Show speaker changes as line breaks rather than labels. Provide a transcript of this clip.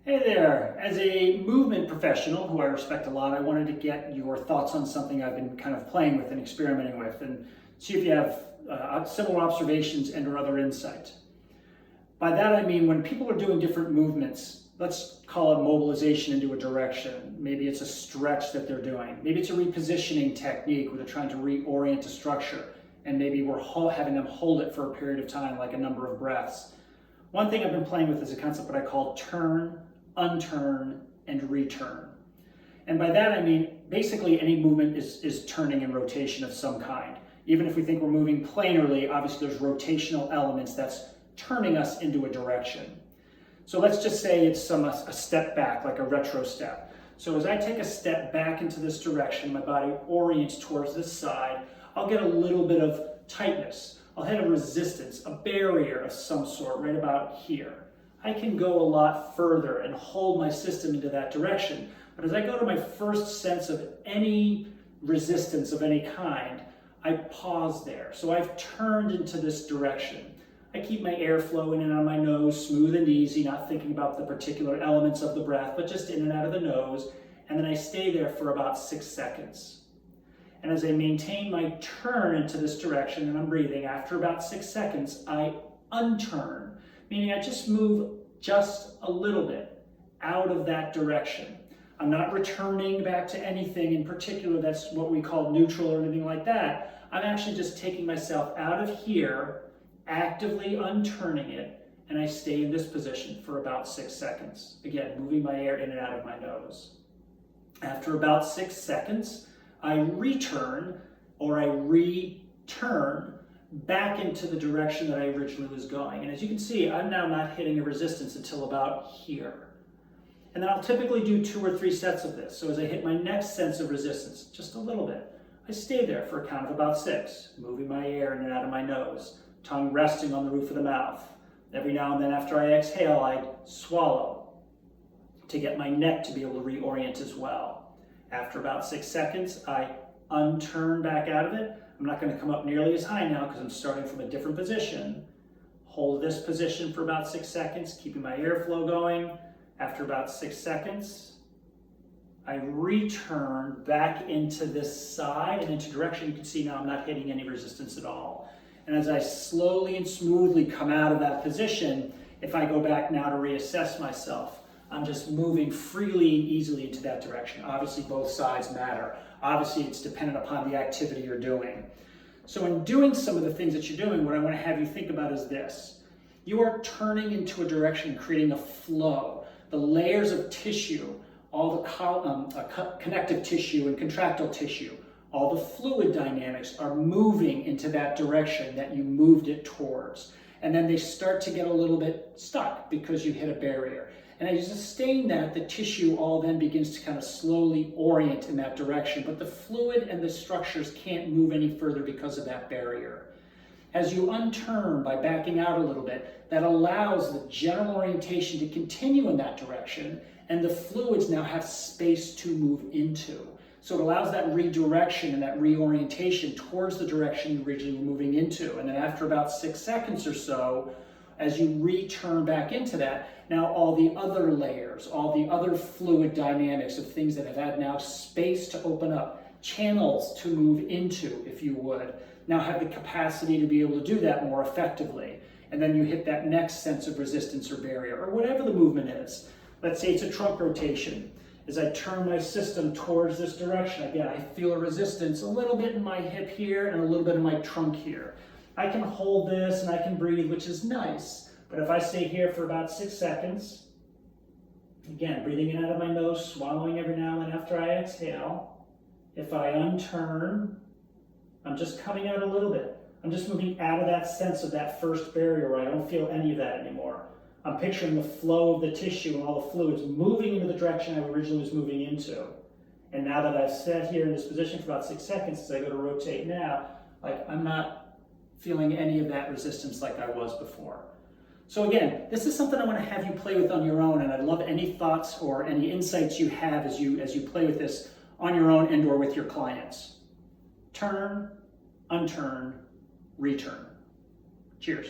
Hey there, as a movement professional who I respect a lot, I wanted to get your thoughts on something I've been kind of playing with and experimenting with and see if you have similar observations and or other insight. By that I mean when people are doing different movements, let's call it mobilization into a direction. Maybe it's a stretch that they're doing. Maybe it's a repositioning technique where they're trying to reorient a structure and maybe we're having them hold it for a period of time, like a number of breaths. One thing I've been playing with is a concept that I call turn, unturn, and return. And by that I mean basically any movement is turning and rotation of some kind. Even if we think we're moving planarly, obviously there's rotational elements that's turning us into a direction. So let's just say it's a step back, like a retro step. So as I take a step back into this direction, my body orients towards this side, I'll get a little bit of tightness. I'll hit a resistance, a barrier of some sort right about here. I can go a lot further and hold my system into that direction. But as I go to my first sense of any resistance of any kind, I pause there. So I've turned into this direction. I keep my airflow in and out of my nose, smooth and easy, not thinking about the particular elements of the breath, but just in and out of the nose. And then I stay there for about 6 seconds. And as I maintain my turn into this direction and I'm breathing, after about 6 seconds, I unturn, meaning I just move just a little bit out of that direction. I'm not returning back to anything in particular that's what we call neutral or anything like that. I'm actually just taking myself out of here, actively unturning it, and I stay in this position for about 6 seconds. Again, moving my air in and out of my nose. After about 6 seconds, I return or I return back into the direction that I originally was going. And as you can see, I'm now not hitting a resistance until about here. And then I'll typically do 2 or 3 sets of this. So as I hit my next sense of resistance, just a little bit, I stay there for a count of about 6, moving my air in and out of my nose, tongue resting on the roof of the mouth. Every now and then after I exhale, I swallow to get my neck to be able to reorient as well. After about 6 seconds, I unturn back out of it. I'm not going to come up nearly as high now because I'm starting from a different position. Hold this position for about 6 seconds, keeping my airflow going. After about 6 seconds, I return back into this side and into direction. You can see now I'm not hitting any resistance at all. And as I slowly and smoothly come out of that position, if I go back now to reassess myself, I'm just moving freely and easily into that direction. Obviously, both sides matter. Obviously, it's dependent upon the activity you're doing. So in doing some of the things that you're doing, what I want to have you think about is this. You are turning into a direction, creating a flow. The layers of tissue, all the connective tissue and contractile tissue, all the fluid dynamics are moving into that direction that you moved it towards. And then they start to get a little bit stuck because you hit a barrier. And as you sustain that, the tissue all then begins to kind of slowly orient in that direction, but the fluid and the structures can't move any further because of that barrier. As you unturn by backing out a little bit, that allows the general orientation to continue in that direction, and the fluids now have space to move into. So it allows that redirection and that reorientation towards the direction you originally were moving into. And then after about 6 seconds or so, as you return back into that, now all the other layers, all the other fluid dynamics of things that have had now space to open up, channels to move into, if you would, now have the capacity to be able to do that more effectively. And then you hit that next sense of resistance or barrier, or whatever the movement is. Let's say it's a trunk rotation. As I turn my system towards this direction, again, I feel a resistance a little bit in my hip here and a little bit in my trunk here. I can hold this and I can breathe, which is nice. But if I stay here for about 6 seconds, again, breathing in and out of my nose, swallowing every now and then after I exhale, if I unturn, I'm just coming out a little bit. I'm just moving out of that sense of that first barrier where I don't feel any of that anymore. I'm picturing the flow of the tissue and all the fluids moving into the direction I originally was moving into. And now that I've sat here in this position for about 6 seconds, as I go to rotate now, like I'm not feeling any of that resistance like I was before. So again, this is something I want to have you play with on your own, and I'd love any thoughts or any insights you have as you play with this on your own and or with your clients. Turn, unturn, return. Cheers.